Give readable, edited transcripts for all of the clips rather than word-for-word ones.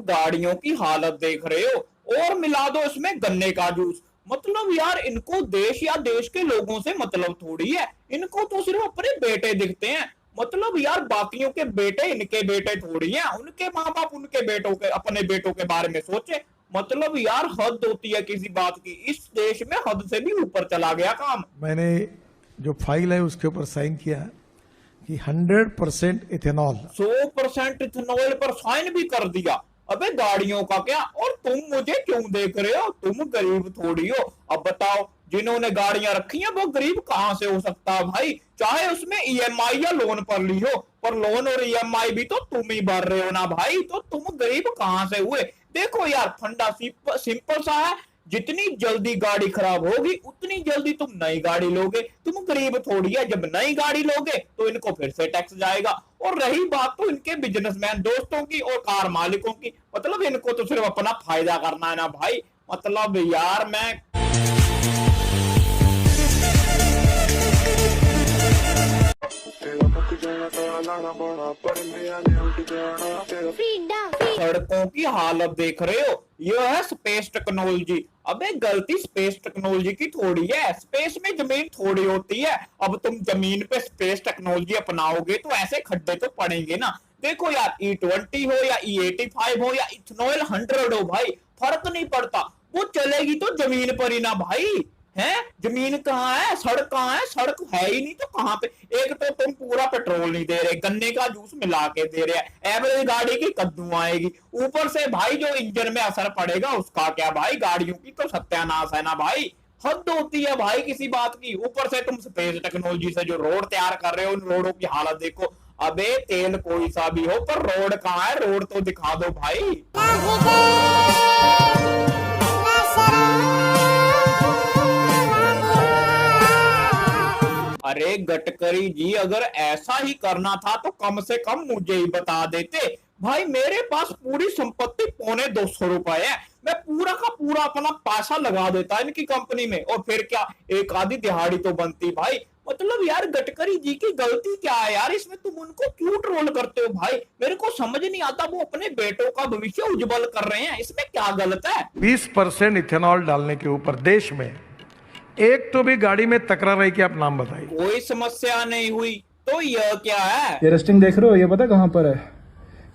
गाड़ियों की हालत देख रहे हो और मिला दो इसमें गन्ने का जूस। मतलब यार इनको देश या देश के लोगों से मतलब थोड़ी है, इनको तो सिर्फ अपने बेटे दिखते हैं। मतलब यार बाकियों के बेटे इनके बेटे थोड़ी हैं, उनके माँ बाप उनके बेटों के अपने बेटों के बारे में सोचे। मतलब यार हद होती है किसी बात की, इस देश में हद से भी ऊपर चला गया काम। मैंने जो फाइल है उसके ऊपर साइन किया कि 100% इथेनॉल, 100% इथेनॉल पर साइन भी कर दिया। अबे गाड़ियों का क्या, और तुम मुझे क्यों देख रहे हो, तुम गरीब थोड़ी हो। अब बताओ जिन्होंने गाड़ियां रखी हैं वो गरीब कहां से हो सकता है भाई, चाहे उसमें ईएमआई या लोन पर ली हो, पर लोन और ईएमआई भी तो तुम ही भर रहे हो ना भाई, तो तुम गरीब कहां से हुए। देखो यार फंडा सिंपल सा है, जितनी जल्दी गाड़ी खराब होगी उतनी जल्दी तुम नई गाड़ी लोगे। तुम गरीब थोड़ी है, जब नई गाड़ी लोगे तो इनको फिर से टैक्स जाएगा। और रही बात तो इनके बिजनेसमैन दोस्तों की और कार मालिकों की, मतलब इनको तो सिर्फ अपना फायदा करना है ना भाई। मतलब यार मैं सड़कों की हालत देख रहे हो, यह है स्पेस टेक्नोलॉजी। अबे गलती स्पेस टेक्नोलॉजी की थोड़ी है, स्पेस में जमीन थोड़ी होती है। अब तुम जमीन पे स्पेस टेक्नोलॉजी अपनाओगे तो ऐसे खड्डे तो पड़ेंगे ना। देखो यार E20 हो या E85 हो या इथेनॉल 100 हो भाई, फर्क नहीं पड़ता, वो चलेगी तो जमीन पर ही ना भाई। है जमीन कहाँ है, सड़क कहाँ है, सड़क है ही नहीं तो कहाँ पे। एक तो तुम पूरा पेट्रोल नहीं दे रहे, गन्ने का जूस मिला के दे रहे हैं, एवरेज गाड़ी की कद्दू आएगी, ऊपर से भाई जो इंजन में असर पड़ेगा उसका क्या भाई, गाड़ियों की तो सत्यानाश है ना भाई। हद होती है भाई किसी बात की। ऊपर से तुम स्पेस टेक्नोलॉजी से जो रोड तैयार कर रहे हो, उन रोडों की हालत देखो। अबे तेल कोई सा भी हो पर रोड कहाँ है, रोड तो दिखा दो भाई। अरे गडकरी जी, अगर ऐसा ही करना था तो कम से कम मुझे ही बता देते भाई। मेरे पास पूरी संपत्ति ₹250 है, मैं पूरा का पूरा अपना पैसा लगा देता इनकी कंपनी में, और फिर क्या एक आधी दिहाड़ी तो बनती भाई। मतलब यार गडकरी जी की गलती क्या है यार, इसमें तुम उनको क्यों ट्रोल करते हो भाई, मेरे को समझ नहीं आता। वो अपने बेटों का भविष्य उज्जवल कर रहे हैं, इसमें क्या गलत है। 20% इथेनॉल डालने के ऊपर देश में एक तो भी गाड़ी में तकरार है कि आप नाम बताइए। कोई समस्या नहीं हुई तो यह क्या है। ये रस्टिंग देख रहे हो, ये पता कहाँ पर है,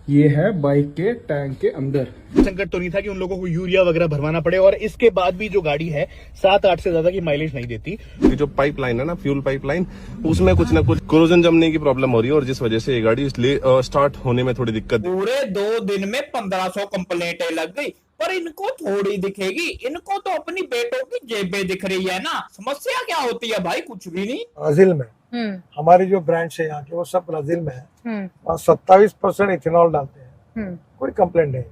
ये है बाइक के टैंक के अंदर। संकट तो नहीं था कि उन लोगों को यूरिया वगैरह भरवाना पड़े, और इसके बाद भी जो गाड़ी है 7-8 से ज्यादा की माइलेज नहीं देती। जो पाइपलाइन है ना, फ्यूल पाइपलाइन, उसमें कुछ ना कुछ कोरोजन जमने की प्रॉब्लम हो रही है, और जिस वजह से ये गाड़ी इसलिए स्टार्ट होने में थोड़ी दिक्कत। पूरे 2 दिन में 1500 कंप्लेंटें लग गई, पर इनको थोड़ी दिखेगी, इनको तो अपनी बेटों की जेबें दिख रही है ना। समस्या क्या होती है भाई, कुछ भी नहीं। ब्राजील में हमारी जो ब्रांच है यहाँ की, वो सब ब्राजील में है, और 27% इथेनॉल डालते हैं, कोई कंप्लेंट नहीं।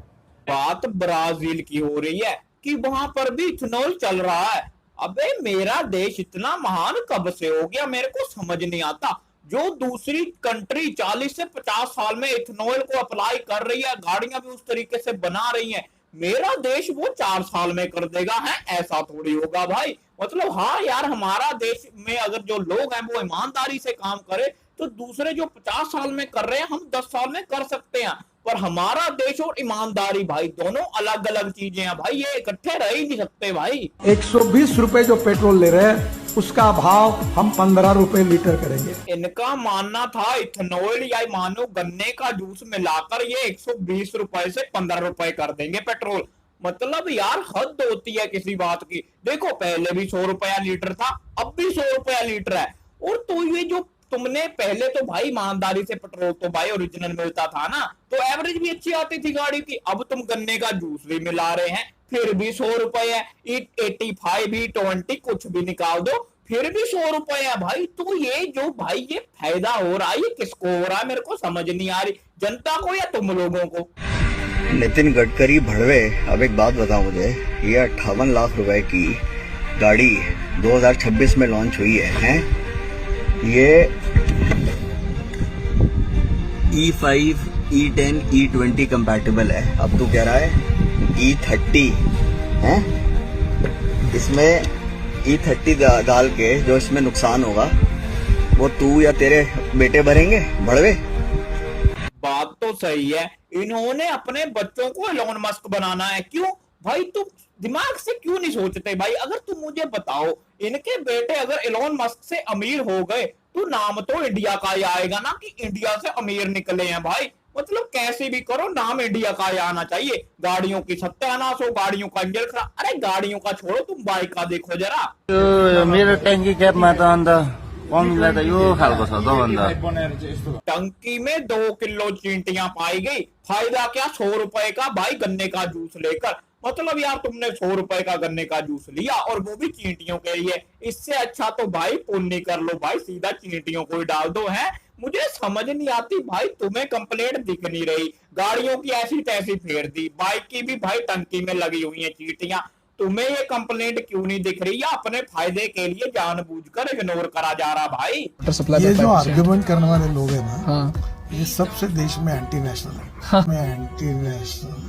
बात ब्राजील की हो रही है कि वहां पर भी इथेनॉल चल रहा है। अबे मेरा देश इतना महान कब से हो गया, मेरे को समझ नहीं आता। जो दूसरी कंट्री 40 से 50 साल में इथेनॉल को अप्लाई कर रही है, गाड़ियां भी उस तरीके से बना रही हैं, मेरा देश वो 4 साल में कर देगा है, ऐसा थोड़ी होगा भाई। मतलब हाँ यार, हमारा देश में अगर जो लोग हैं वो ईमानदारी से काम करे तो दूसरे जो 50 साल में कर रहे हैं हम 10 साल में कर सकते हैं। पर हमारा देश और ईमानदारी भाई दोनों अलग अलग चीजें हैं भाई, ये इकट्ठे रह ही नहीं सकते भाई। 120 रुपए जो पेट्रोल ले रहे हैं उसका भाव हम 15 रुपए लीटर करेंगे। इनका मानना था इथेनॉल या मानो गन्ने का जूस मिलाकर ये 120 रुपए से 15 रुपए कर देंगे पेट्रोल। मतलब यार हद होती है किसी बात की। देखो पहले भी 100 रुपया लीटर था, अब भी 100 रुपया लीटर है। और तो ये जो तुमने पहले तो भाई ईमानदारी से पेट्रोल तो भाई ओरिजिनल मिलता था ना, तो एवरेज भी अच्छी आती थी गाड़ी की। अब तुम गन्ने का जूस भी मिला रहे हैं, फिर भी 100 रुपए है। E85 E20 कुछ भी निकाल दो फिर भी 100 रुपए है भाई। तो ये जो भाई ये फायदा हो रहा है, ये किसको हो रहा है मेरे को समझ नहीं आ रही, जनता को या तुम लोगों को। नितिन गडकरी भड़वे, अब एक बात बताओ मुझे, ये 58 लाख रुपए की गाड़ी 2026 में लॉन्च हुई है? ये E5, E10, E20 कंपैटिबल है। अब तू कह रहा है E30 है, इसमें E30 डाल के जो इसमें नुकसान होगा वो तू या तेरे बेटे भरेंगे भड़वे। बात तो सही है, इन्होंने अपने बच्चों को एलोन मस्क बनाना है। क्यों भाई, तुम दिमाग से क्यों नहीं सोचते भाई? अगर तुम मुझे बताओ, इनके बेटे अगर एलोन मस्क से अमीर हो गए तो नाम तो इंडिया का ही आएगा ना, कि इंडिया से अमीर निकले हैं भाई। मतलब कैसे भी करो, नाम इंडिया का ही आना चाहिए। गाड़ियों की सत्यानाश हो, गाड़ियों का इंजन खराब, अरे गाड़ियों का छोड़ो, तुम बाइक का देखो जरा। मेरो ट्याङ्की क्यापमा त अन्त कमीलाई त यो खालको छ त अन्त टंकी में 2 किलो चींटियां पाई गई, फायदा क्या 100 रुपए का भाई गन्ने का जूस लेकर। मतलब यार तुमने 100 रुपए का गन्ने का जूस लिया और वो भी चींटियों के लिए। इससे अच्छा तो भाई पुण्य कर लो भाई, सीधा चींटियों को ही डाल दो। है मुझे समझ नहीं आती भाई, तुम्हें कंप्लेंट दिख नहीं रही, गाड़ियों की ऐसी तैसी फेर दी, बाइक की भी भाई टंकी में लगी हुई है चींटियां, तुम्हें ये कंप्लेंट क्यों नहीं दिख रही? या अपने फायदे के लिए जानबूझकर इग्नोर करा जा रहा भाई? ये जो आर्ग्यूमेंट करने वाले लोग हैं ना, ये सबसे देश में एंटी नेशनल है, एंटी नेशनल।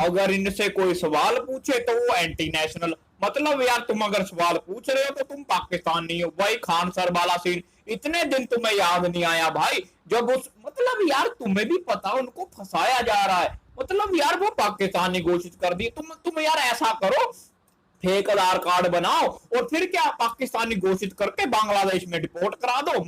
अगर इनसे कोई सवाल पूछे तो वो एंटी नेशनल। मतलब यार तुम अगर सवाल पूछ रहे हो तो तुम पाकिस्तानी हो। वही खान सर वाला सीन, इतने दिन तुम्हें याद नहीं आया भाई जब उस, मतलब यार तुम्हें भी पता उनको फंसाया जा रहा है। मतलब यार वो पाकिस्तानी घोषित कर दी, तुम यार ऐसा करो, फेक आधार कार्ड बनाओ और फिर क्या पाकिस्तानी घोषित करके बांग्लादेश में डिपोर्ट करा दो,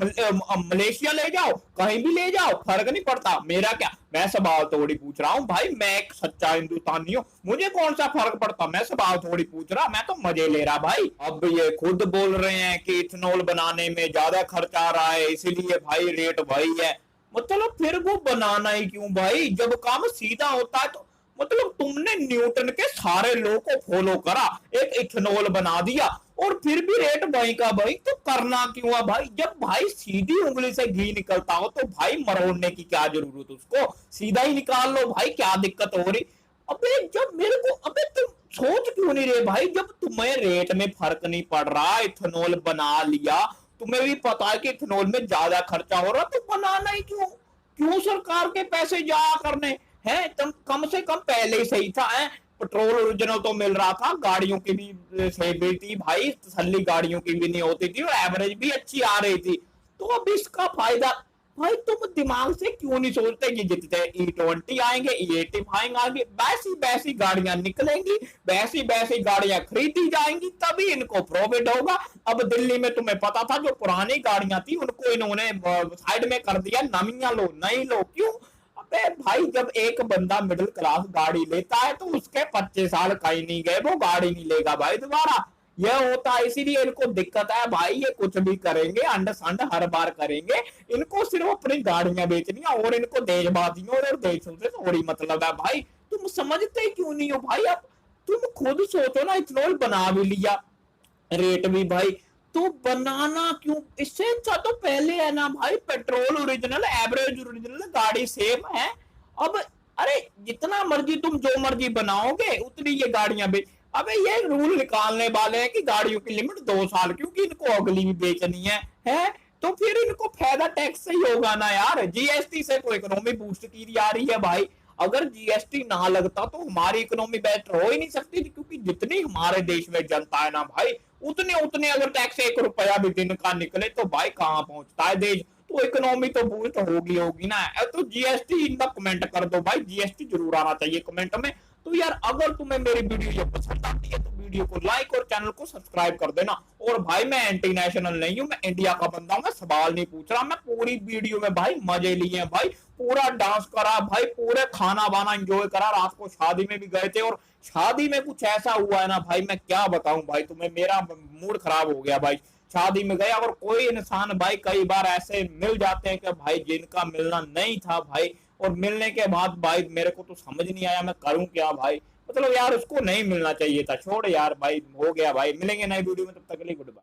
मलेशिया ले जाओ, कहीं भी ले जाओ, फर्क नहीं पड़ता। मेरा क्या, मैं सवाल थोड़ी पूछ रहा हूँ भाई, मैं एक सच्चा हिंदुस्तानी हूँ, मुझे कौन सा फर्क पड़ता, मैं सवाल थोड़ी पूछ रहा, मैं तो मजे ले रहा भाई। अब ये खुद बोल रहे हैं कि इथेनॉल बनाने में ज्यादा खर्च आ रहा है, इसीलिए भाई रेट वही है। मतलब फिर वो बनाना ही क्यों भाई, जब काम सीधा होता है तो। मतलब तुमने न्यूटन के सारे लॉ को फॉलो करा, एक इथेनॉल बना दिया और फिर भी रेट वही का वही, तो करना क्यों है भाई? जब भाई सीधी उंगली से घी निकलता हो तो भाई मरोड़ने की क्या जरूरत, उसको सीधा ही निकाल लो भाई, क्या दिक्कत हो रही? अबे जब मेरे को, अबे तुम सोच क्यों नहीं रहे भाई, जब तुम्हें रेट में फर्क नहीं पड़ रहा, इथेनॉल बना लिया, तुम्हें भी पता है कि इथेनॉल में ज्यादा खर्चा हो रहा, तो बनाना ही क्यों सरकार के पैसे जाया करने हैं? तुम कम से कम पहले ही सही था। है पेट्रोल ओरिजिनल तो मिल रहा था, गाड़ियों की भी सही थी भाई, तसल्ली गाड़ियों की भी नहीं होती थी और एवरेज भी अच्छी आ रही थी। तो अब इसका फायदा भाई, तुम दिमाग से क्यों नहीं सोचते कि जितने E20 आएंगे, E85 आएंगे, वैसी वैसी गाड़ियां निकलेंगी, वैसी वैसी गाड़ियां खरीदी जाएंगी, तभी इनको प्रॉफिट होगा। अब दिल्ली में तुम्हें पता था जो पुरानी गाड़ियां थी उनको इन्होंने साइड में कर दिया, नवीं लो नहीं लो, क्यों? अबे भाई जब एक बंदा मिडिल क्लास गाड़ी लेता है तो उसके 25 साल कहीं नहीं गए, वो गाड़ी नहीं लेगा भाई दोबारा। यह होता है, इसीलिए इनको दिक्कत है भाई, ये कुछ भी करेंगे, अंड संड हर बार करेंगे, इनको सिर्फ अपनी गाड़ियां बेचनी है और इनको देशवासियों और देशों से थोड़ी मतलब है भाई। तुम समझते क्यों नहीं हो भाई? अब तुम खुद सोचो ना, इथेनॉल बना भी लिया, रेट भी भाई, तो बनाना क्यों? इससे अच्छा तो पहले है ना भाई, पेट्रोल ओरिजिनल, एवरेज ओरिजिनल, गाड़ी सेम है। अब अरे जितना मर्जी तुम जो मर्जी बनाओगे उतनी ये गाड़ियां बेच। अबे ये रूल निकालने वाले हैं कि गाड़ियों की लिमिट 2 साल, क्योंकि इनको अगली भी बेचनी है तो फिर इनको फायदा टैक्स से ही होगा ना यार। जीएसटी से तो इकोनॉमी बूस्ट की जा रही है भाई, अगर जीएसटी ना लगता तो हमारी इकोनॉमी बेटर हो ही नहीं सकती थी, क्योंकि जितनी हमारे देश में जनता है ना भाई, उतने अगर टैक्स 1 रुपया भी दिन का निकले तो भाई कहाँ पहुंचता है देश, तो इकोनॉमी तो बूस्ट होगी ना। तो जीएसटी इनका कमेंट कर दो भाई, जीएसटी जरूर आना चाहिए कमेंट में। तो यार अगर तुम्हें मेरी वीडियो ये पसंद आती है तो वीडियो को लाइक और चैनल को सब्सक्राइब कर देना। और भाई मैं एंटी नेशनल नहीं हूँ, मैं इंडिया का बंदा हूँ, मैं सवाल नहीं पूछ रहा, मैं पूरी वीडियो में भाई मजे लिए हैं भाई, पूरा डांस करा भाई, पूरे खाना वाना एंजॉय करा, रात को शादी में भी गए थे और शादी में कुछ ऐसा हुआ है ना भाई, मैं क्या बताऊं भाई तुम्हें, मेरा मूड खराब हो गया भाई। शादी में गया और कोई इंसान भाई, कई बार ऐसे मिल जाते हैं कि भाई जिनका मिलना नहीं था भाई, और मिलने के बाद भाई मेरे को तो समझ नहीं आया मैं करूं क्या भाई। मतलब यार उसको नहीं मिलना चाहिए था, छोड़ यार भाई, हो गया भाई, मिलेंगे नई वीडियो में, तब तक के लिए गुड बाय।